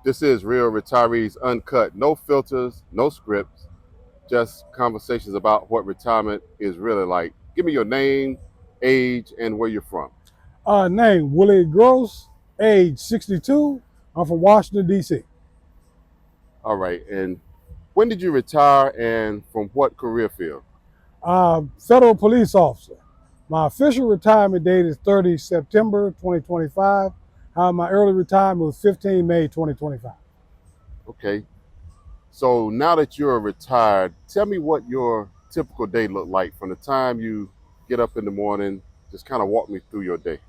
This is Real Retirees Uncut. No filters, no scripts, just conversations about what retirement is really like. Give me your name, age, and where you're from. Name, Willie Gross, age 62. I'm from Washington, D.C. All right. And when did you retire and from what career field? Federal police officer. My official retirement date is 30 September 2025. My early retirement was 15 May 2025. Okay. So now that you're retired, tell me what your typical day looked like from the time you get up in the morning. Just kind of walk me through your day.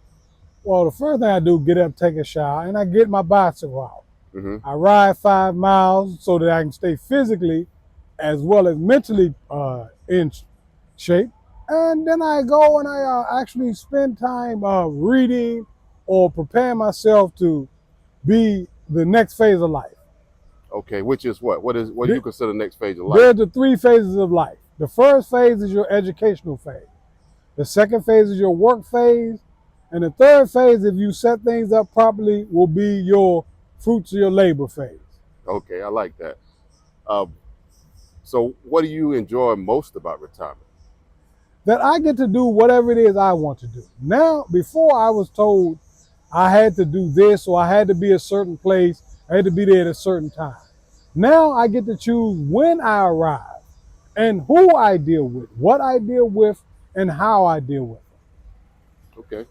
Well, the first thing I do, get up, take a shower, and I get my bicycle out. Mm-hmm. I ride 5 miles so that I can stay physically as well as mentally in shape. And then I go and I actually spend time reading or preparing myself to be the next phase of life. Okay, which is what? What do you consider the next phase of life? There's the 3 phases of life. The first phase is your educational phase. The second phase is your work phase. And the third phase, if you set things up properly, will be your fruits of your labor phase. Okay, I like that. Um, so what do you enjoy most about retirement? That I get to do whatever it is I want to do. Now, before I was told I had to do this or I had to be a certain place, I had to be there at a certain time. Now I get to choose when I arrive and who I deal with, what I deal with, and how I deal with it. Okay.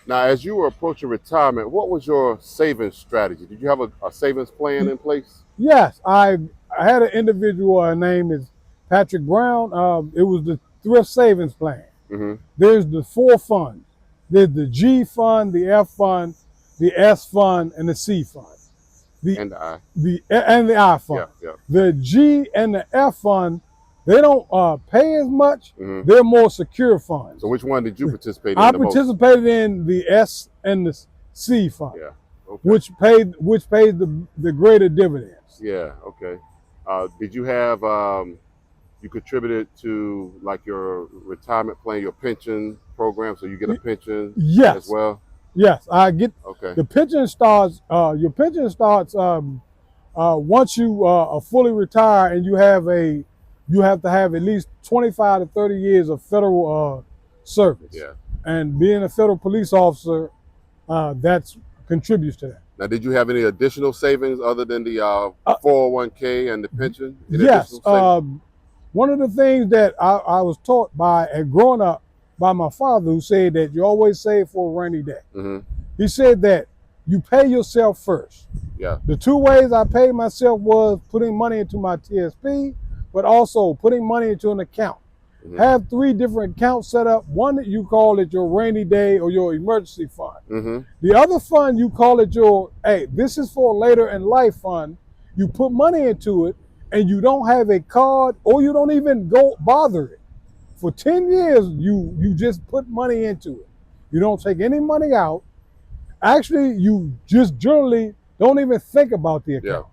Now, as you were approaching retirement, what was your savings strategy? Did you have a savings plan in place? Yes, I had an individual, her name is Patrick Brown. It was the thrift savings plan. Mm-hmm. There's the 4 funds. There's the G fund, the F fund, the S fund, and the C fund. And the I. And the I fund. Yeah, yeah. The G and the F fund, they don't pay as much. Mm-hmm. They're more secure funds. So which one did you participate in I the most? participated in the S and the C fund, Yeah. Okay. which paid the greater dividends. Yeah. Okay. Did you have you contributed to like your retirement plan, your pension program, so you get a pension Yes. as well? Yes, I get. Okay. The pension starts. Your pension starts once you are fully retired, and you have to have at least 25 to 30 years of federal service. Yeah. And being a federal police officer, that contributes to that. Now, did you have any additional savings other than the 401k and the pension? Any Yes. additional savings? One of the things that I was taught by and growing up by my father, who said that you always save for a rainy day. Mm-hmm. He said that you pay yourself first. Yeah. The 2 ways I paid myself was putting money into my TSP, but also putting money into an account. Mm-hmm. Have 3 different accounts set up. One that you call it your rainy day or your emergency fund. Mm-hmm. The other fund, you call it your, hey, this is for later in life fund. You put money into it and you don't have a card or you don't even go bother it. For 10 years, you just put money into it. You don't take any money out. Actually, you just generally don't even think about the account.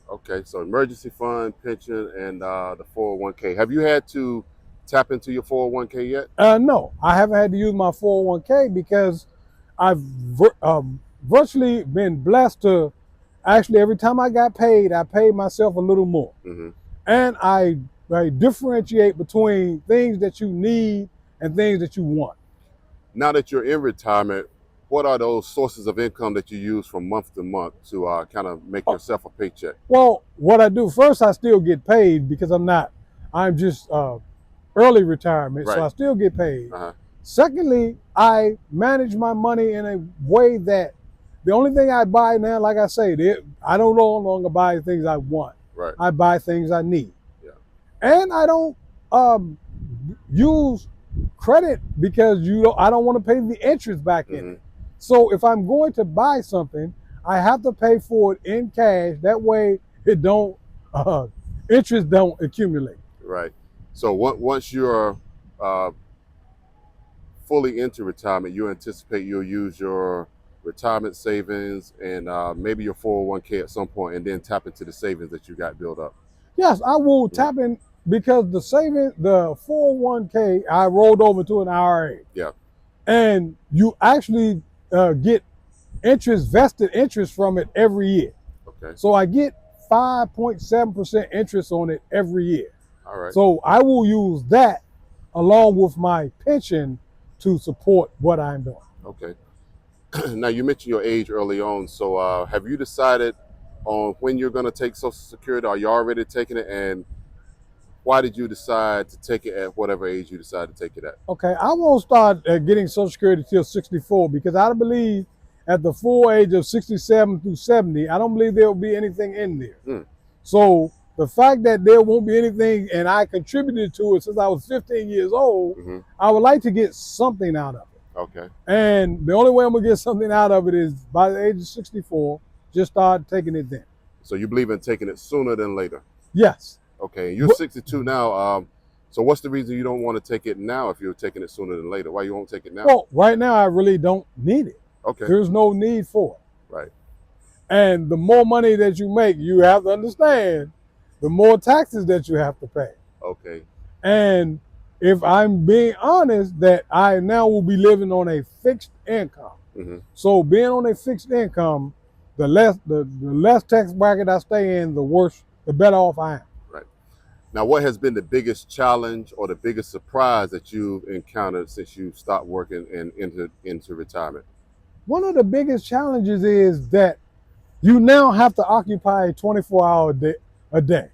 Yeah. Okay, so emergency fund, pension, and the 401k. Have you had to tap into your 401k yet? No, I haven't had to use my 401k because I've virtually been blessed to actually every time I got paid, I paid myself a little more. Mm-hmm. And I differentiate between things that you need and things that you want. Now that you're in retirement, what are those sources of income that you use from month to month to kind of make yourself a paycheck? Well, what I do first, I still get paid because I'm just early retirement, Right. So I still get paid. Uh-huh. Secondly, I manage my money in a way that the only thing I buy now, like I say, I don't no longer buy things I want. Right. I buy things I need. Yeah. And I don't use credit because I don't want to pay the interest back in it. So if I'm going to buy something, I have to pay for it in cash. That way, interest don't accumulate. Right. So once you're fully into retirement, you anticipate you'll use your retirement savings and maybe your 401k at some point, and then tap into the savings that you got built up. Yes, I will tap in because the 401k, I rolled over to an IRA. Yeah. And you actually get vested interest from it every year. Okay. So I get 5.7% interest on it every year. All right. So I will use that along with my pension to support what I'm doing. Okay. Now you mentioned your age early on. So have you decided on when you're going to take Social Security? Are you already taking it? And why did you decide to take it at whatever age you decided to take it at? Okay, I won't start getting Social Security till 64 because I believe at the full age of 67 through 70, I don't believe there will be anything in there. Mm. So the fact that there won't be anything and I contributed to it since I was 15 years old, Mm-hmm. I would like to get something out of it. Okay. And the only way I'm going to get something out of it is by the age of 64, just start taking it then. So you believe in taking it sooner than later? Yes. Okay. You're But 62 now. So what's the reason you don't want to take it now if you're taking it sooner than later? Why you won't take it now? well, right now I really don't need it. Okay. There's no need for it. Right. And the more money that you make, you have to understand the more taxes that you have to pay. Okay. And if I'm being honest, that I now will be living on a fixed income. Mm-hmm. So being on a fixed income, the less tax bracket I stay in, the better off I am. Right. Now, what has been the biggest challenge or the biggest surprise that you've encountered since you stopped working and entered into retirement? One of the biggest challenges is that you now have to occupy a 24-hour a day.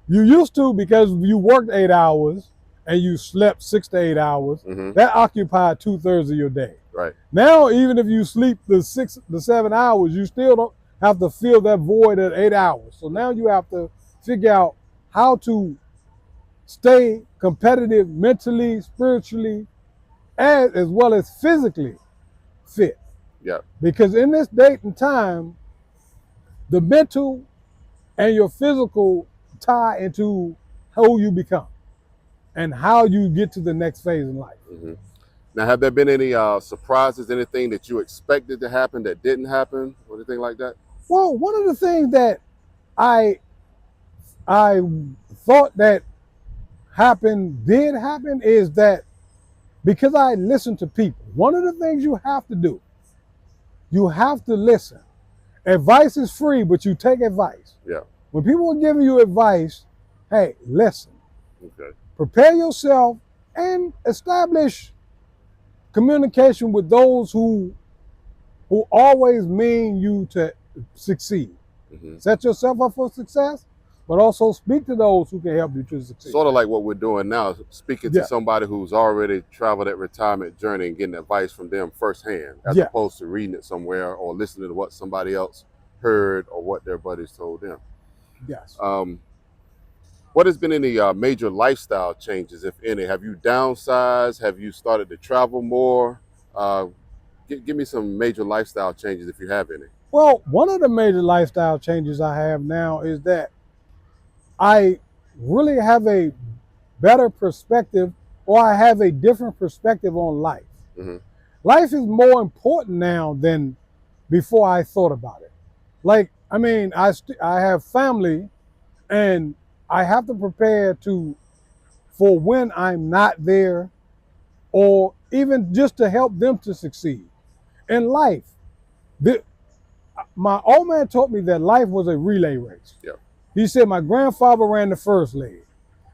You used to, because you worked 8 hours and you slept 6 to 8 hours, Mm-hmm. that occupied 2/3 of your day. Right. Now, even if you sleep the 6 to 7 hours, you still don't have to fill that void at 8 hours. So now you have to figure out how to stay competitive mentally, spiritually, as well as physically fit. Yeah. Because in this date and time, the mental and your physical tie into who you become and how you get to the next phase in life. Mm-hmm. Now, have there been any surprises, anything that you expected to happen that didn't happen, or anything like that? Well, one of the things that I thought that did happen is that because I listened to people, one of the things you have to do, you have to listen. Advice is free, but you take advice. Yeah. When people are giving you advice, hey, listen. Okay. Prepare yourself and establish communication with those who always mean you to succeed. Mm-hmm. Set yourself up for success, but also speak to those who can help you to succeed. Sort of like what we're doing now, speaking to somebody who's already traveled that retirement journey and getting advice from them firsthand, as opposed to reading it somewhere or listening to what somebody else heard or what their buddies told them. Yes. What has been any major lifestyle changes, if any? Have you downsized? Have you started to travel more? Give me some major lifestyle changes if you have any. Well, one of the major lifestyle changes I have now is that I really have a better perspective, or I have a different perspective on life. Mm-hmm. Life is more important now than before I thought about it. Like, I mean, I have family, and I have to prepare for when I'm not there, or even just to help them to succeed. In life, my old man taught me that life was a relay race. Yeah. He said my grandfather ran the first leg.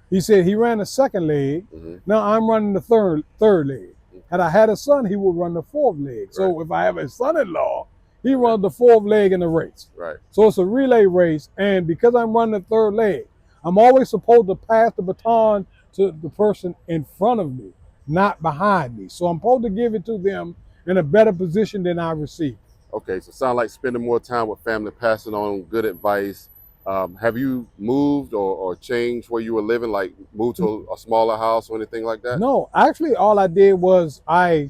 He said he ran the second leg. Mm-hmm. Now I'm running the third leg. Had I had a son, he would run the fourth leg. So Right. if I have a son-in-law, he runs the fourth leg in the race. Right. So it's a relay race, and because I'm running the third leg, I'm always supposed to pass the baton to the person in front of me, not behind me. So I'm supposed to give it to them in a better position than I received. Okay, so sound like spending more time with family, passing on good advice. Have you moved or changed where you were living, like moved to a smaller house or anything like that? No, actually, all I did was I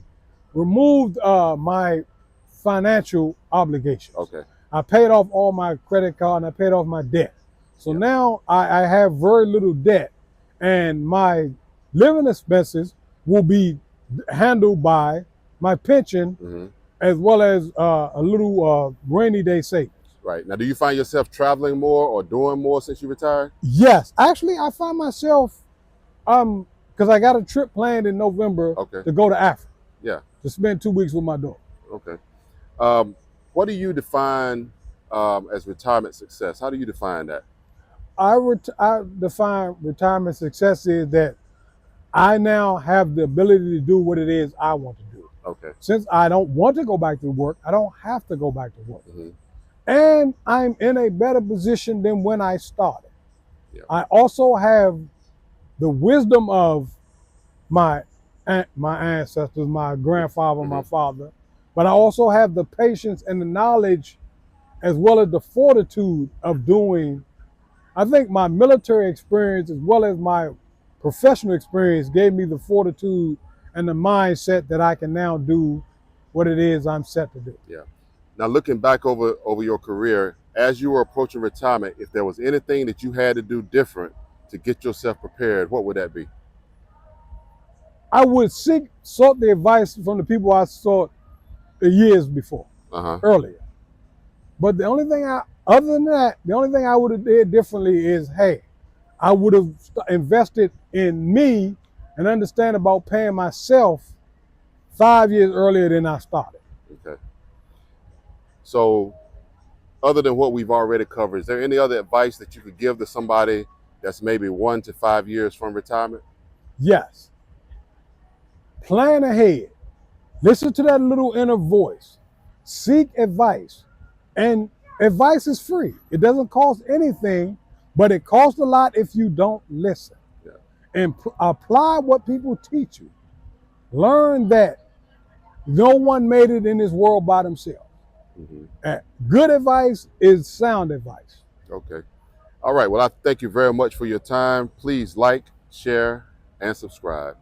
removed my financial obligations. Okay. I paid off all my credit card and I paid off my debt. So Yeah. now I have very little debt, and my living expenses will be handled by my pension, Mm-hmm. as well as a little rainy day savings. Right. Now, do you find yourself traveling more or doing more since you retired? Yes, actually, I find myself, because I got a trip planned in November Okay. to go to Africa. Yeah. To spend 2 weeks with my daughter. Okay. What do you define as retirement success? How do you define that? I define retirement success is that I now have the ability to do what it is I want to do. Okay. Since I don't want to go back to work, I don't have to go back to work. Mm-hmm. And I'm in a better position than when I started. Yeah. I also have the wisdom of my ancestors, my grandfather, Mm-hmm. my father, but I also have the patience and the knowledge as well as the fortitude of doing. I think my military experience as well as my professional experience gave me the fortitude and the mindset that I can now do what it is I'm set to do. Yeah. Now, looking back over your career, as you were approaching retirement, if there was anything that you had to do different to get yourself prepared, what would that be? I would sought the advice from the people I sought the years before, Uh-huh. earlier. But other than that, the only thing I would have did differently is, hey, I would have invested in me and understand about paying myself 5 years earlier than I started. Okay. So, other than what we've already covered, is there any other advice that you could give to somebody that's maybe 1 to 5 years from retirement? Yes, plan ahead. Listen to that little inner voice. Seek advice. And advice is free. It doesn't cost anything, but it costs a lot if you don't listen. Yeah. And apply what people teach you. Learn that no one made it in this world by themselves. Mm-hmm. And good advice is sound advice. Okay. All right. Well, I thank you very much for your time. Please like, share, and subscribe.